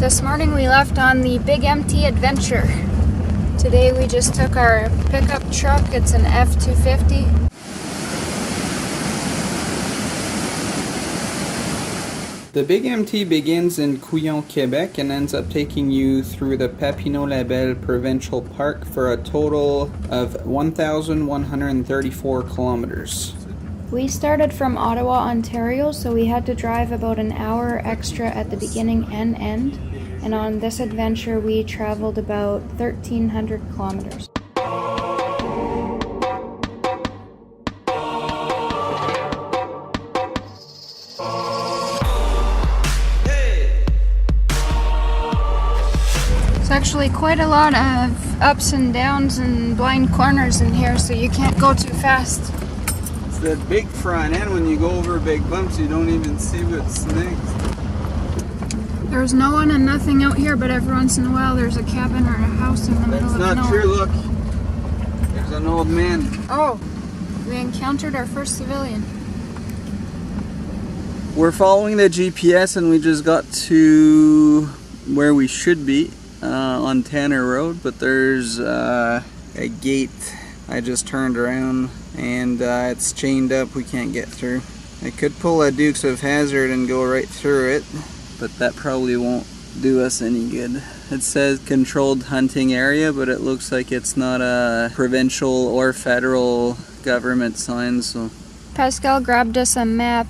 This morning we left on the Big Empty adventure. Today we just took our pickup truck. It's an F-250. The Big Empty begins in Couillon, Quebec and ends up taking you through the Papineau-Labelle Provincial Park for a total of 1,134 kilometers. We started from Ottawa, Ontario, so we had to drive about an hour extra at the beginning and end. And on this adventure we traveled about 1,300 kilometers. It's actually quite a lot of ups and downs and blind corners in here, so you can't go too fast. It's the big front end. When you go over big bumps, you don't even see what's next. There's no one and nothing out here, but every once in a while there's a cabin or a house in the middle of nowhere. That's not true, look. There's an old man. Oh, we encountered our first civilian. We're following the GPS and we just got to where we should be on Tanner Road, but there's a gate. I just turned around and it's chained up. We can't get through. I could pull a Dukes of Hazzard and go right through it, but that probably won't do us any good. It says controlled hunting area, but it looks like it's not a provincial or federal government sign. So Pascal grabbed us a map.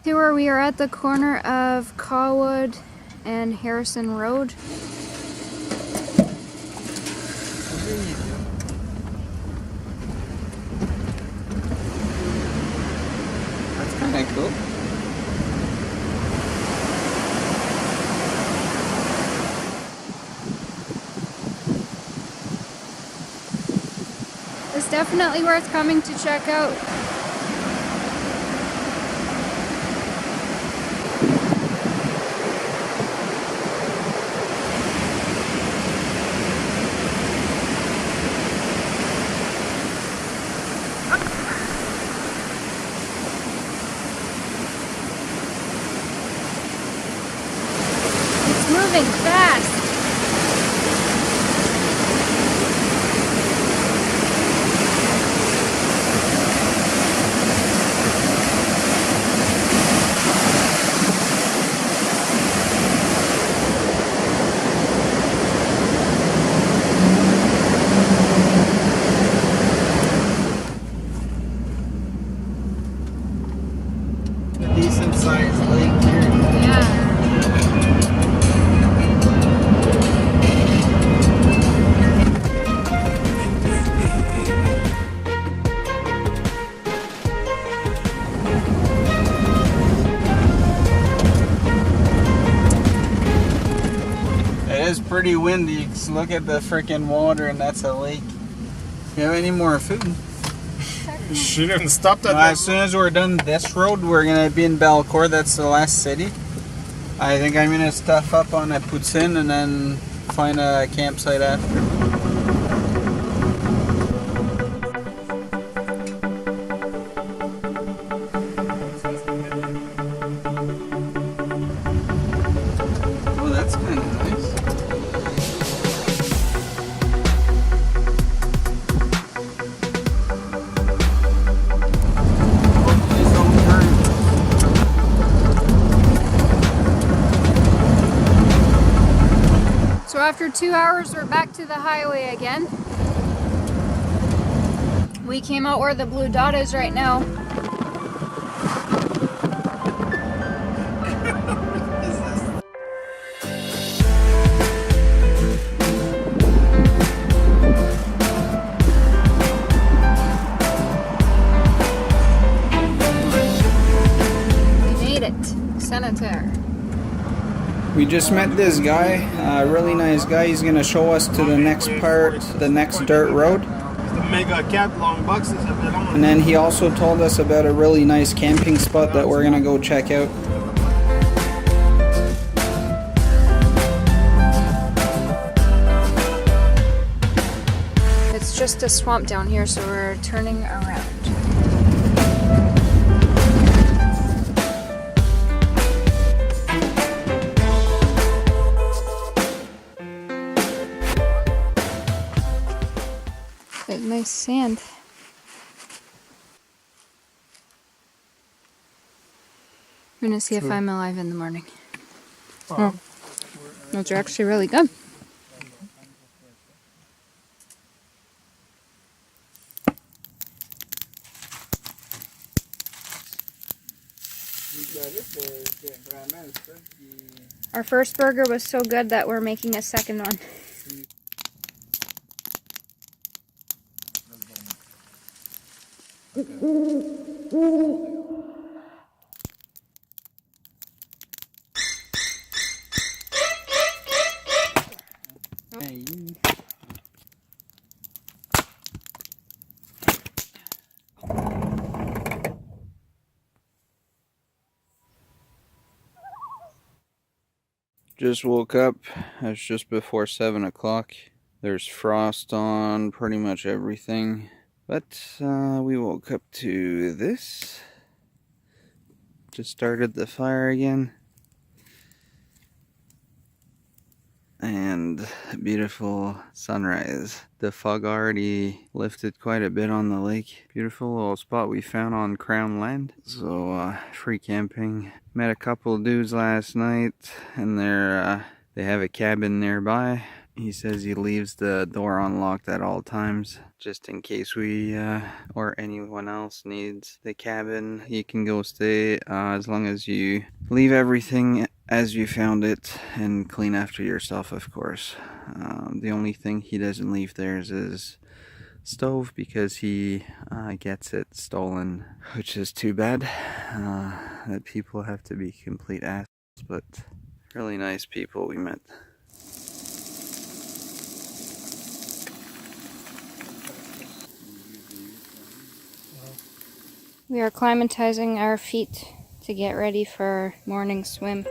Here where we are at the corner of Cawood and Harrison Road. That's kind of cool. It's definitely worth coming to check out. It's moving fast. Decent sized lake here. Yeah. It is pretty windy. Just look at the freaking water, and that's a lake. You have any more food? She didn't stop that. As soon as we're done this road, we're gonna be in Belcourt. That's the last city. I think I'm gonna stuff up on a poutine and then find a campsite after. Oh, that's kind of nice. So after 2 hours, we're back to the highway again. We came out where the blue dot is right now. We made it. Senator. We just met this guy, a really nice guy. He's gonna show us to the next part, the next dirt road. And then he also told us about a really nice camping spot that we're gonna go check out. It's just a swamp down here, so we're turning around. nice sand. I'm gonna see if I'm alive in the morning. Oh, those are actually really good. Our first burger was so good that we're making a second one. Just woke up. It's just before 7 o'clock. There's frost on pretty much everything. But we woke up to this. Just started the fire again. And a beautiful sunrise. The fog already lifted quite a bit on the lake. Beautiful little spot we found on Crown land. So free camping. Met a couple dudes last night, and they have a cabin nearby. He says he leaves the door unlocked at all times, just in case we or anyone else needs the cabin. You can go stay as long as you leave everything as you found it and clean after yourself, of course. The only thing he doesn't leave there is his stove, because he gets it stolen, which is too bad. That people have to be complete assholes, but really nice people we met. We are acclimatizing our feet to get ready for morning swim.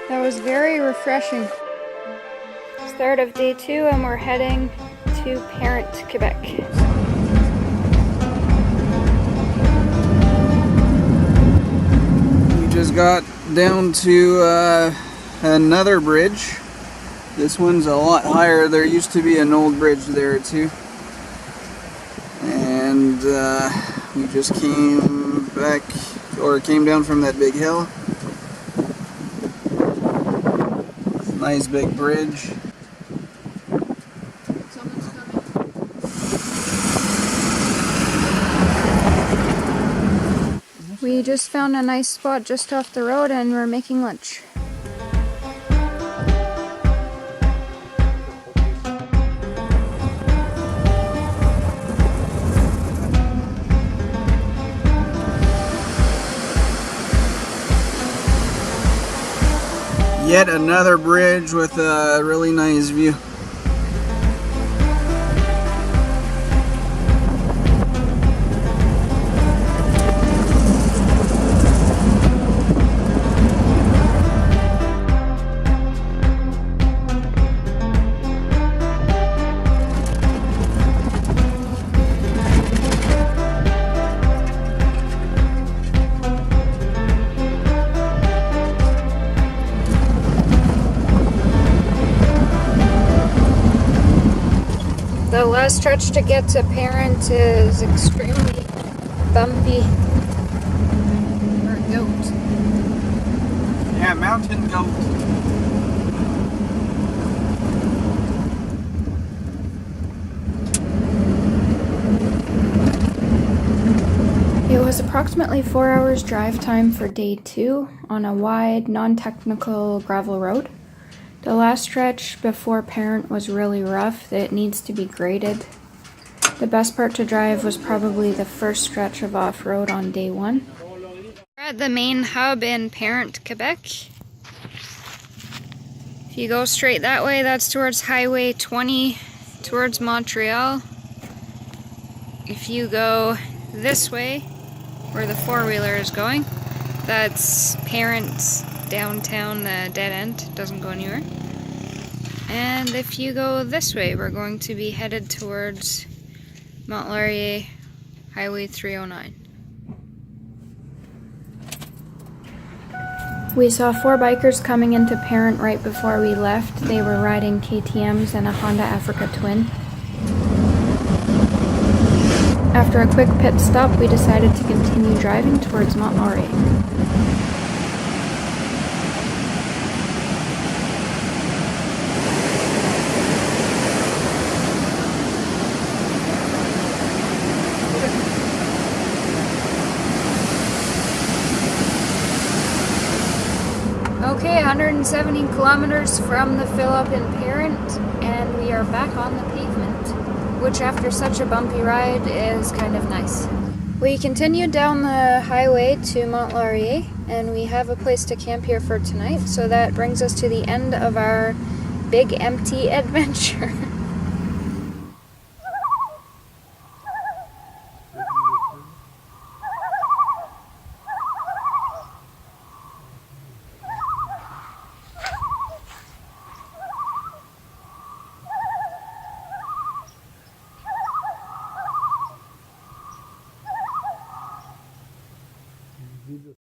That was very refreshing. Start of day 2, and we're heading to Parent, Quebec. We just got down to another bridge. This one's a lot higher. There used to be an old bridge there too. And we just came back, or came down from that big hill. Nice big bridge. We just found a nice spot just off the road, and we're making lunch. Yet another bridge with a really nice view. The last stretch to get to Parent is extremely bumpy. Or goat. Yeah, mountain goat. It was approximately 4 hours drive time for day 2 on a wide, non-technical gravel road. The last stretch before Parent was really rough. It needs to be graded. The best part to drive was probably the first stretch of off-road on day 1. We're at the main hub in Parent, Quebec. If you go straight that way, that's towards Highway 20, towards Montreal. If you go this way, where the four-wheeler is going, that's Parent downtown dead end, doesn't go anywhere. And if you go this way, we're going to be headed towards Mont Laurier, Highway 309. We saw 4 bikers coming into Parent right before we left. They were riding KTMs and a Honda Africa Twin. After a quick pit stop, we decided to continue driving towards Mont Laurier. Okay, 170 kilometers from the fill-up in Parent, and we are back on the pavement, which after such a bumpy ride is kind of nice. We continued down the highway to Mont Laurier, and we have a place to camp here for tonight, so that brings us to the end of our big empty adventure.